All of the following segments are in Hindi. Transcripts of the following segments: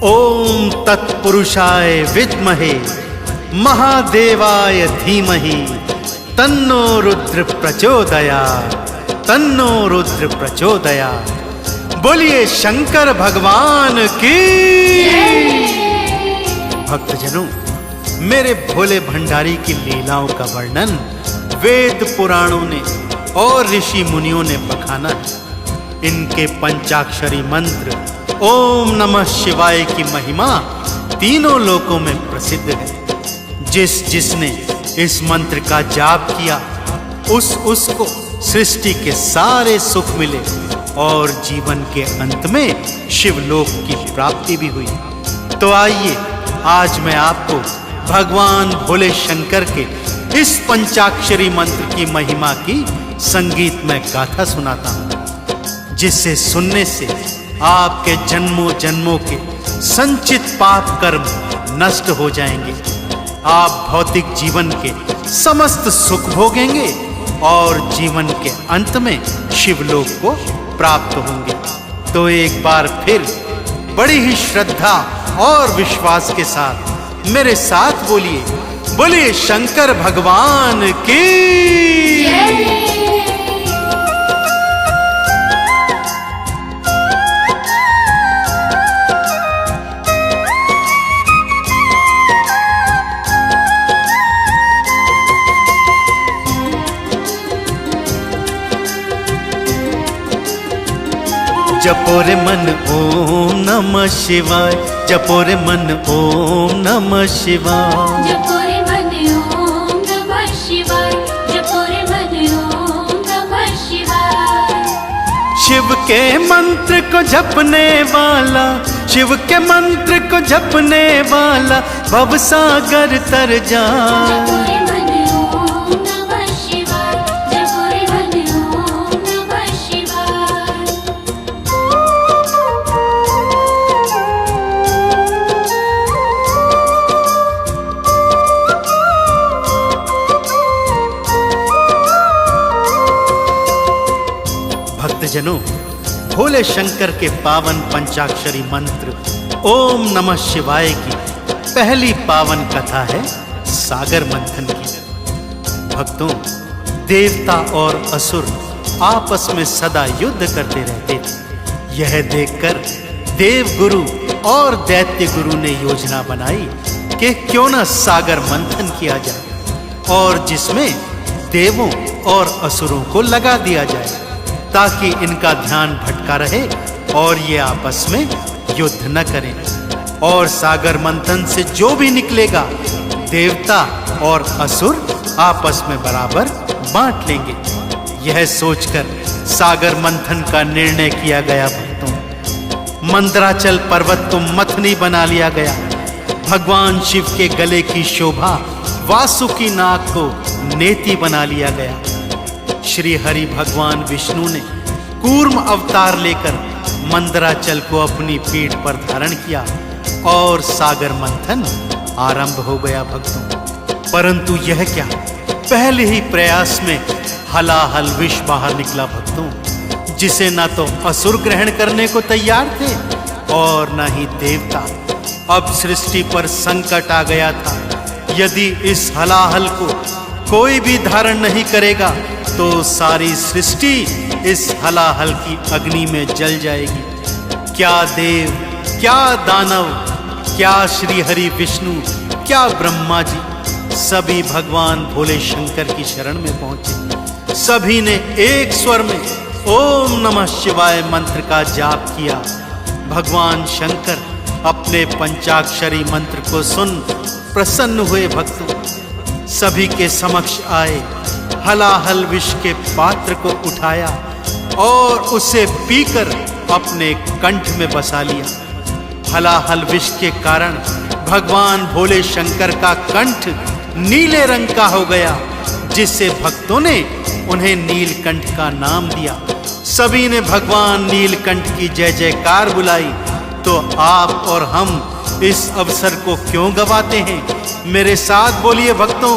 ओम तत्पुरुषाय विद्महे महादेवाय धीमहि तन्नो रुद्र प्रचोदयात्, तन्नो रुद्र प्रचोदयात्। बोलिए शंकर भगवान की। भक्तजनों, मेरे भोले भंडारी की लीलाओं का वर्णन वेद पुराणों ने और ऋषि मुनियों ने बखाना है। इनके पंचाक्षरी मंत्र ओम नमः शिवाय की महिमा तीनों लोकों में प्रसिद्ध है। जिसने इस मंत्र का जाप किया उसको सृष्टि के सारे सुख मिले और जीवन के अंत में शिवलोक की प्राप्ति भी हुई। तो आइए आज मैं आपको भगवान भोले शंकर के इस पंचाक्षरी मंत्र की महिमा की संगीतमय गाथा सुनाता हूं, जिससे सुनने से आपके जन्मों जन्मों के संचित पाप कर्म नष्ट हो जाएंगे। आप भौतिक जीवन के समस्त सुख भोगेंगे और जीवन के अंत में शिवलोक को प्राप्त होंगे। तो एक बार फिर बड़ी ही श्रद्धा और विश्वास के साथ मेरे साथ बोलिए, बोलिए शंकर भगवान की। जपो रे मन ओम नमः शिवाय, जपो रे मन ओम नमः शिवाय, जपो रे मन ओम नमः शिवाय, जपो रे मन ओम नमः शिवाय। शिव के मंत्र को जपने वाला, शिव के मंत्र को जपने वाला भवसागर तर जाए। जपो रे मन ओम नमः शिवाय, जपो रे मन ओम नमः शिवाय। भक्तजनों, भोले शंकर के पावन पंचाक्षरी मंत्र ओम नमः शिवाय की पहली पावन कथा है सागर मंथन की। भक्तों, देवता और असुर आपस में सदा युद्ध करते रहते थे। यह देखकर देवगुरु और दैत्य गुरु ने योजना बनाई कि क्यों न सागर मंथन किया जाए और जिसमें देवों और असुरों को लगा दिया जाए, ताकि इनका ध्यान भटका रहे और ये आपस में युद्ध न करें। और सागर मंथन से जो भी निकलेगा देवता और असुर आपस में बराबर बांट लेंगे। यह सोचकर सागर मंथन का निर्णय किया गया। भक्तों, मंदराचल पर्वत को मथनी बना लिया गया। भगवान शिव के गले की शोभा वासुकी नाग को नेति बना लिया गया। श्री हरि भगवान विष्णु ने कूर्म अवतार लेकर मंदराचल को अपनी पीठ पर धारण किया और सागर मंथन आरंभ हो गया। भक्तों, परंतु यह क्या, पहले ही प्रयास में हलाहल विष बाहर निकला। भक्तों, जिसे न तो असुर ग्रहण करने को तैयार थे और न ही देवता। अब सृष्टि पर संकट आ गया था। यदि इस हलाहल को कोई भी धारण नहीं करेगा तो सारी सृष्टि इस हलाहल की अग्नि में जल जाएगी। क्या देव, क्या दानव, क्या श्री हरि विष्णु, क्या ब्रह्मा जी, सभी भगवान भोले शंकर की शरण में पहुंचे। सभी ने एक स्वर में ओम नमः शिवाय मंत्र का जाप किया। भगवान शंकर अपने पंचाक्षरी मंत्र को सुन प्रसन्न हुए। भक्तों, सभी के समक्ष आए, हलाहल विष के पात्र को उठाया और उसे पीकर अपने कंठ में बसा लिया। हलाहल विष के कारण भगवान भोले शंकर का कंठ नीले रंग का हो गया, जिससे भक्तों ने उन्हें नीलकंठ का नाम दिया। सभी ने भगवान नीलकंठ की जय जयकार बुलाई। तो आप और हम इस अवसर को क्यों गवाते हैं? मेरे साथ बोलिए भक्तों,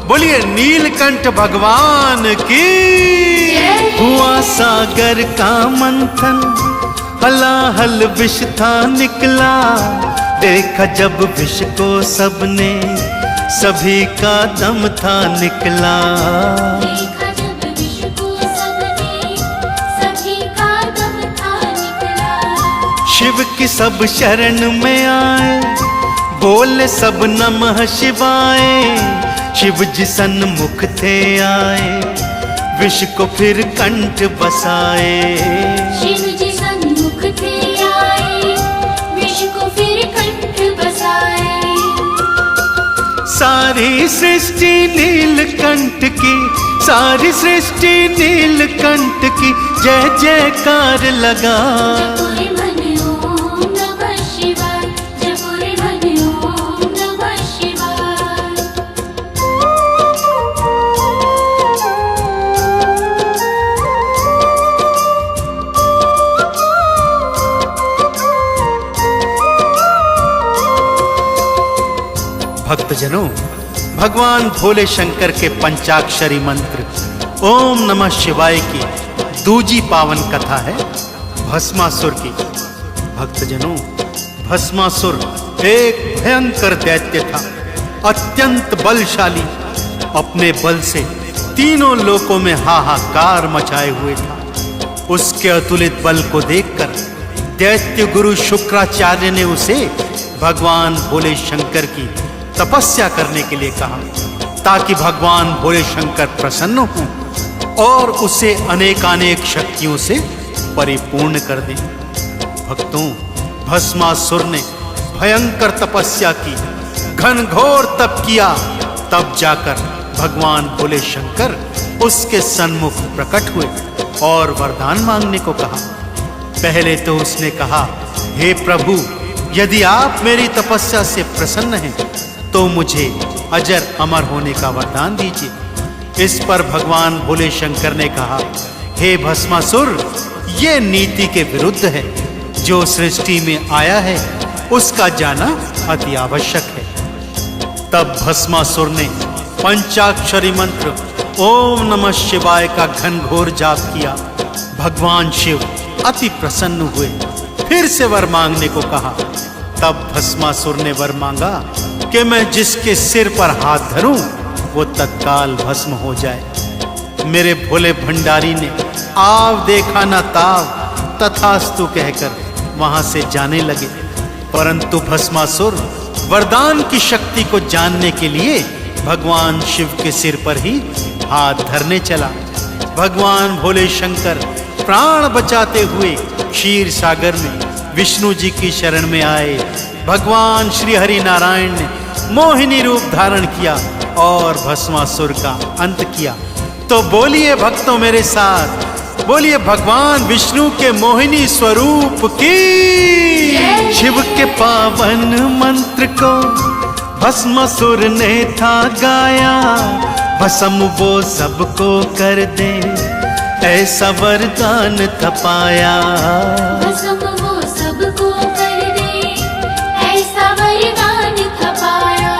बोलिए नीलकंठ भगवान की। हुआ सागर का मंथन, हलाहल विष था निकला, देखा जब विष को सबने, सभी का दम था निकला। देखा जब विष को सबने, सभी का दम था निकला। शिव की सब शरण में आए, बोले सब नमः शिवाय। शिव जी सन्मुख थे आए, विष को फिर कंठ बसाए। शिव जी सन्मुख थे आए, विष को फिर कंठ बसाए। सारी सृष्टि नीलकंठ की, सारी सृष्टि नीलकंठ की जय जयकार लगा। जपो रे मन ओम नमः शिवाय, जपो रे मन ओम नमः शिवाय। भक्तजनों, भगवान भोले शंकर के पंचाक्षरी मंत्र ओम नमः शिवाय की दूजी पावन कथा है भस्मासुर की। भक्तजनों, भस्मासुर एक भयंकर दैत्य था, अत्यंत बलशाली। अपने बल से तीनों लोकों में हाहाकार मचाए हुए था। उसके अतुलित बल को देखकर दैत्य गुरु शुक्राचार्य ने उसे भगवान भोले शंकर की तपस्या करने के लिए कहा, ताकि भगवान भोले शंकर प्रसन्न हों और उसे अनेकानेक शक्तियों से परिपूर्ण कर दें। भक्तों, भस्मासुर ने भयंकर तपस्या की, घनघोर तप किया। तब जाकर भगवान भोले शंकर उसके सन्मुख प्रकट हुए और वरदान मांगने को कहा। पहले तो उसने कहा, हे प्रभु, यदि आप मेरी तपस्या से प्रसन्न हैं तो मुझे अजर अमर होने का वरदान दीजिए। इस पर भगवान भोले शंकर ने कहा, हे भस्मासुर, ये नीति के विरुद्ध है। जो सृष्टि में आया है उसका जाना अति आवश्यक है। तब भस्मासुर ने पंचाक्षरी मंत्र ओम नमः शिवाय का घनघोर जाप किया। भगवान शिव अति प्रसन्न हुए, फिर से वर मांगने को कहा। तब भस्मासुर ने वर मांगा कि मैं जिसके सिर पर हाथ धरूं वो तत्काल भस्म हो जाए। मेरे भोले भंडारी ने आव देखा न ताव, तथास्तु कहकर वहां से जाने लगे। परंतु भस्मासुर वरदान की शक्ति को जानने के लिए भगवान शिव के सिर पर ही हाथ धरने चला। भगवान भोले शंकर प्राण बचाते हुए क्षीर सागर में विष्णु जी की शरण में आए। भगवान श्री हरि नारायण ने मोहिनी रूप धारण किया और भस्मासुर का अंत किया। तो बोलिए भक्तों मेरे साथ, बोलिए भगवान विष्णु के मोहिनी स्वरूप की। शिव के पावन मंत्र को भस्मासुर ने था गाया, भस्म वो सबको कर दे, ऐसा वरदान था पाया। भस्म वो सबको कर दे, ऐसा वरदान था पाया।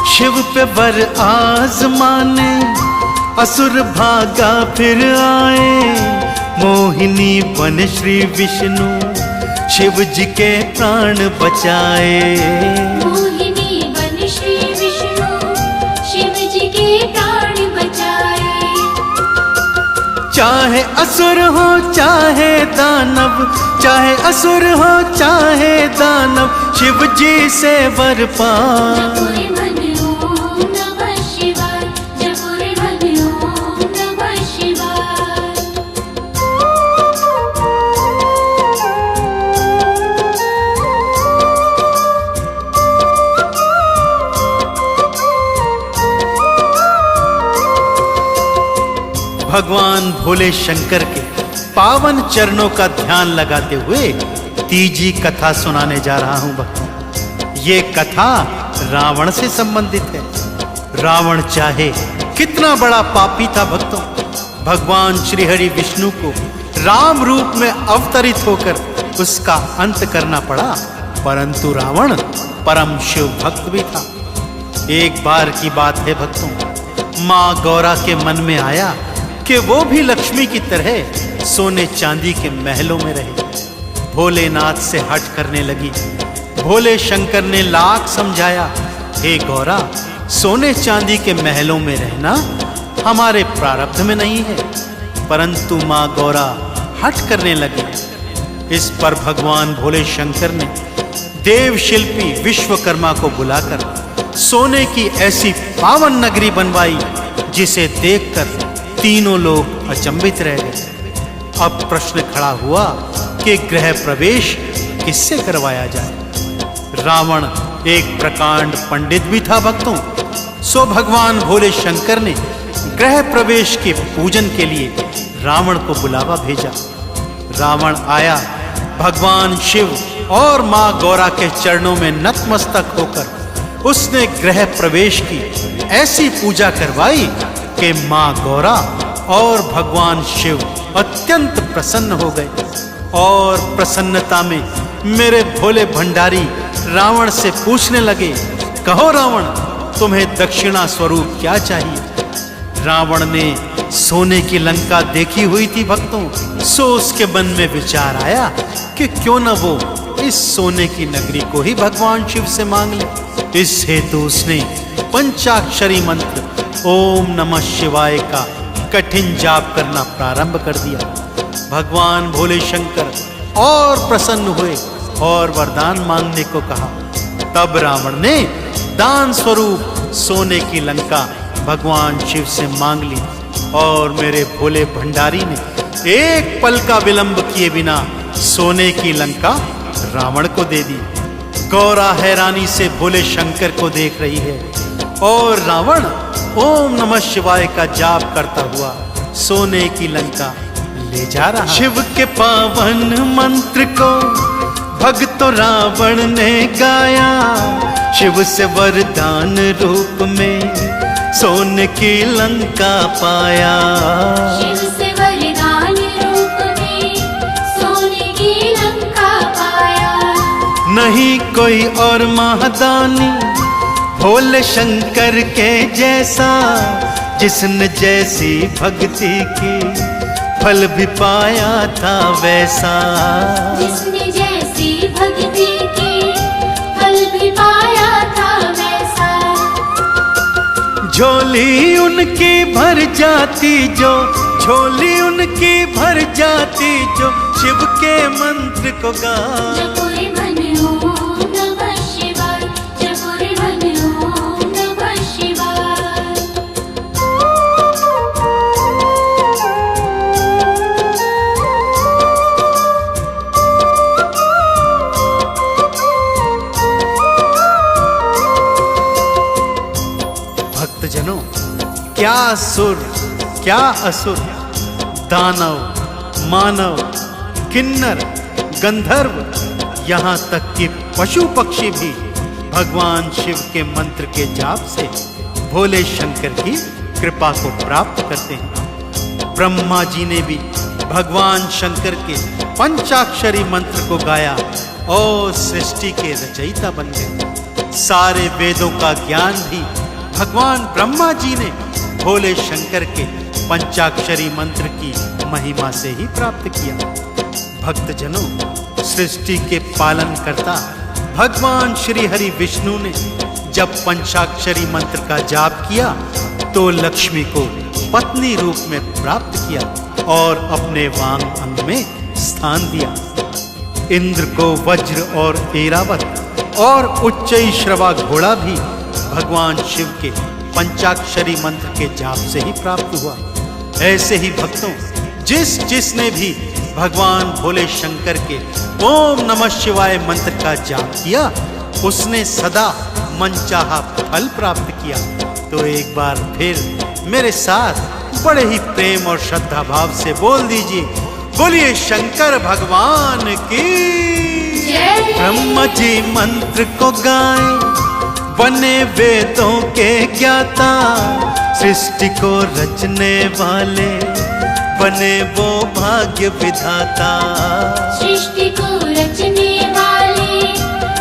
शिव पे वर आजमाने असुर भागा फिर आए। मोहिनी बन श्री विष्णु शिव जी के प्राण बचाए। मोहिनी बन श्री विष्णु शिव जी के प्राण बचाए। चाहे असुर हो चाहे दानव, चाहे असुर हो चाहे दानव, शिव जी से वर पा। जपो रे मन ओम नमः शिवाय, जपो रे मन ओम नमः शिवाय। भगवान भोले शंकर के पावन चरणों का ध्यान लगाते हुए तीजी कथा सुनाने जा रहा हूं भक्तों। ये कथा रावण से संबंधित है। रावण चाहे कितना बड़ा पापी था भक्तों, भगवान श्री हरि विष्णु को राम रूप में अवतरित होकर उसका अंत करना पड़ा। परंतु रावण परम शिव भक्त भी था। एक बार की बात है भक्तों, माँ गौरा के मन में आया कि वो भी लक्ष्मी की तरह सोने चांदी के महलों में रहे। भोलेनाथ से हट करने लगी। भोले शंकर ने लाख समझाया, हे गौरा, सोने चांदी के महलों में रहना हमारे प्रारब्ध में नहीं है। परंतु मां गौरा हट करने लगी। इस पर भगवान भोले शंकर ने देव शिल्पी विश्वकर्मा को बुलाकर सोने की ऐसी पावन नगरी बनवाई जिसे देखकर तीनों लोग अचंभित रह गए। अब प्रश्न खड़ा हुआ कि गृह प्रवेश किससे करवाया जाए। रावण एक प्रकांड पंडित भी था भक्तों। सो भगवान भोले शंकर ने गृह प्रवेश के पूजन के लिए रावण को बुलावा भेजा। रावण आया, भगवान शिव और मां गौरा के चरणों में नतमस्तक होकर उसने गृह प्रवेश की ऐसी पूजा करवाई कि मां गौरा और भगवान शिव अत्यंत प्रसन्न हो गए। और प्रसन्नता में मेरे भोले भंडारी रावण से पूछने लगे, कहो रावण, तुम्हें दक्षिणा स्वरूप क्या चाहिए। रावण ने सोने की लंका देखी हुई थी भक्तों। सो उसके मन में विचार आया कि क्यों न वो इस सोने की नगरी को ही भगवान शिव से मांग ले। इस हेतु उसने पंचाक्षरी मंत्र ओम नमः शिवाय का कठिन जाप करना प्रारंभ कर दिया। भगवान भोले शंकर और प्रसन्न हुए और वरदान मांगने को कहा। तब रावण ने दान स्वरूप सोने की लंका भगवान शिव से मांग ली और मेरे भोले भंडारी ने एक पल का विलंब किए बिना सोने की लंका रावण को दे दी। गौरा हैरानी से भोले शंकर को देख रही है और रावण ओम नमः शिवाय का जाप करता हुआ सोने की लंका ले जा रहा। शिव के पावन मंत्र को भक्तों रावण ने गाया, शिव से वरदान रूप में सोने की लंका पाया। शिव से वरदान रूप में सोने की लंका पाया। नहीं कोई और महादानी भोले शंकर के जैसा, जिसने जैसी भक्ति की फल भी पाया था वैसा। जिसने जैसी भक्ति की फल भी पाया था वैसा। झोली उनकी भर जाती जो, झोली उनकी भर जाती जो शिव के मंत्र को गा। जपो रे मन ओम नमः शिवाय, जपो रे मन ओम नमः शिवाय। भक्तजनों, क्या सुर क्या असुर, दानव, मानव, किन्नर, गंधर्व, यहाँ तक कि पशु पक्षी भी भगवान शिव के मंत्र के जाप से भोले शंकर की कृपा को प्राप्त करते हैं। ब्रह्मा जी ने भी भगवान शंकर के पंचाक्षरी मंत्र को गाया और सृष्टि के रचयिता बन गए। सारे वेदों का ज्ञान भी भगवान ब्रह्मा जी ने भोले शंकर के पंचाक्षरी मंत्र की महिमा से ही प्राप्त किया। भक्तजनों, सृष्टि के पालन करता भगवान श्री हरि विष्णु ने जब पंचाक्षरी मंत्र का जाप किया तो लक्ष्मी को पत्नी रूप में प्राप्त किया और अपने वांग अंग में स्थान दिया। इंद्र को वज्र और ऐरावत और उच्चैश्रवा घोड़ा भी भगवान शिव के पंचाक्षरी मंत्र के जाप से ही प्राप्त हुआ। ऐसे ही भक्तों, जिसने भी भगवान भोले शंकर के ओम नमः शिवाय मंत्र का जाप किया उसने सदा मनचाहा फल प्राप्त किया। तो एक बार फिर मेरे साथ बड़े ही प्रेम और श्रद्धा भाव से बोल दीजिए, बोलिए शंकर भगवान की जय। ब्रह्मा जी मंत्र को गाए, बने वेदों के ज्ञाता, सृष्टि को रचने वाले बने वो भाग्य विधाता। सृष्टि को रचने वाले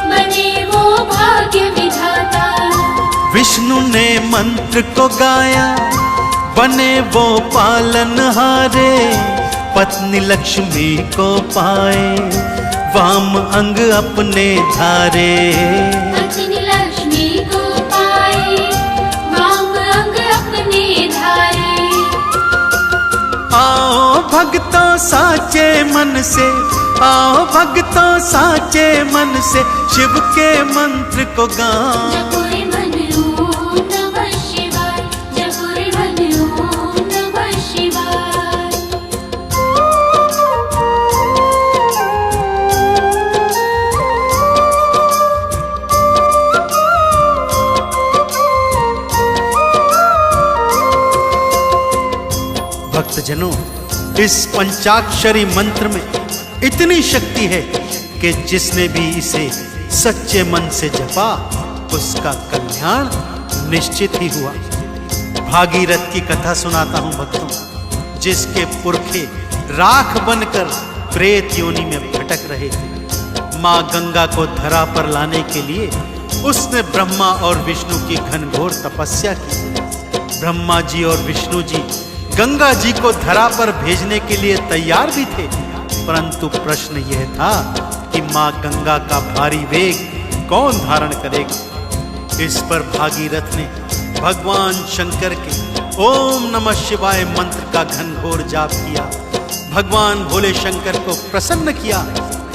बने वो भाग्य विधाता। विष्णु ने मंत्र को गाया, बने वो पालनहारे, पत्नी लक्ष्मी को पाए वाम अंग अपने धारे। अचिन लक्ष्मी को पाए वाम अंग अपने धारे। आओ भक्तों साचे मन से, आओ भक्तों साचे मन से शिव के मंत्र को गाओ। जपो रे मन ओम नमः शिवाय, जपो रे मन ओम नमः शिवाय। भक्तजनों, इस पंचाक्षरी मंत्र में इतनी शक्ति है कि जिसने भी इसे सच्चे मन से जपा उसका कल्याण निश्चित ही हुआ। भागीरथ की कथा सुनाता हूं भक्तों, जिसके पुरखे राख बनकर प्रेत योनि में भटक रहे थे। मां गंगा को धरा पर लाने के लिए उसने ब्रह्मा और विष्णु की घनघोर तपस्या की। ब्रह्मा जी और विष्णु जी गंगा जी को धरा पर भेजने के लिए तैयार भी थे, परंतु प्रश्न यह था कि मां गंगा का भारी वेग कौन धारण करेगा। इस पर भागीरथ ने भगवान शंकर के ओम नमः शिवाय मंत्र का घनघोर जाप किया। भगवान भोले शंकर को प्रसन्न किया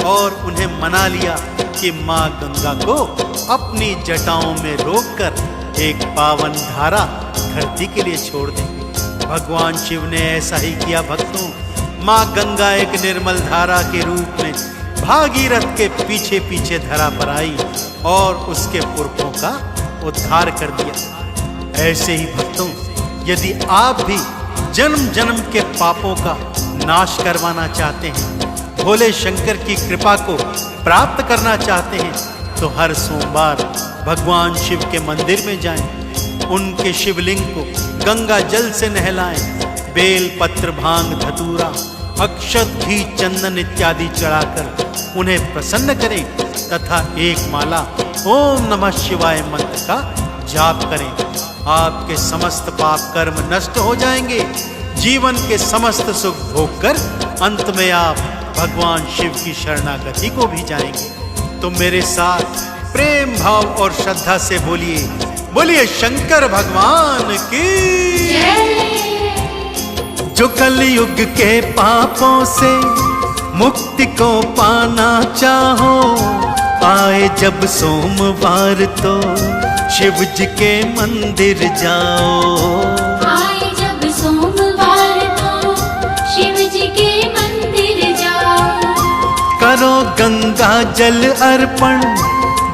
और उन्हें मना लिया कि मां गंगा को अपनी जटाओं में रोककर एक पावन धारा धरती के लिए छोड़ दें। भगवान शिव ने ऐसा ही किया भक्तों। मां गंगा एक निर्मल धारा के रूप में भागीरथ के पीछे पीछे धरा पर आई और उसके पुरखों का उद्धार कर दिया। ऐसे ही भक्तों, यदि आप भी जन्म जन्म के पापों का नाश करवाना चाहते हैं, भोले शंकर की कृपा को प्राप्त करना चाहते हैं, तो हर सोमवार भगवान शिव के मंदिर में जाएं, उनके शिवलिंग को गंगा जल से नहलाएं, बेल पत्र भांग धतूरा अक्षत घी चंदन इत्यादि चढ़ाकर उन्हें प्रसन्न करें तथा एक माला ओम नमः शिवाय मंत्र का जाप करें। आपके समस्त पाप कर्म नष्ट हो जाएंगे। जीवन के समस्त सुख भोग कर अंत में आप भगवान शिव की शरणागति को भी जाएंगे। तो मेरे साथ प्रेम भाव और श्रद्धा से बोलिए, बोलिए शंकर भगवान की जय। जो कलयुग के पापों से मुक्ति को पाना चाहो, आए जब सोमवार तो शिव जी के मंदिर जाओ। आए जब सोमवार तो शिव जी के मंदिर जाओ। करो गंगा जल अर्पण,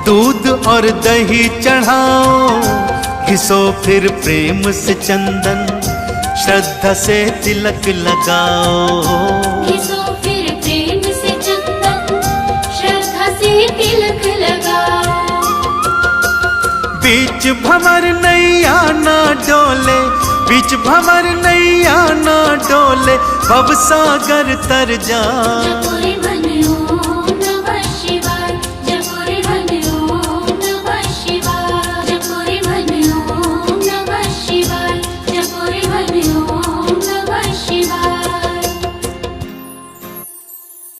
दूध और दही चढ़ाओ, घिसो फिर प्रेम से चंदन, श्रद्धा से तिलक लगाओ। घिसो फिर प्रेम से चंदन, श्रद्धा से तिलक लगाओ। बीच भंवर नैया ना डोले, बीच भंवर नैया ना डोले, भव सागर तर जा। जपो रे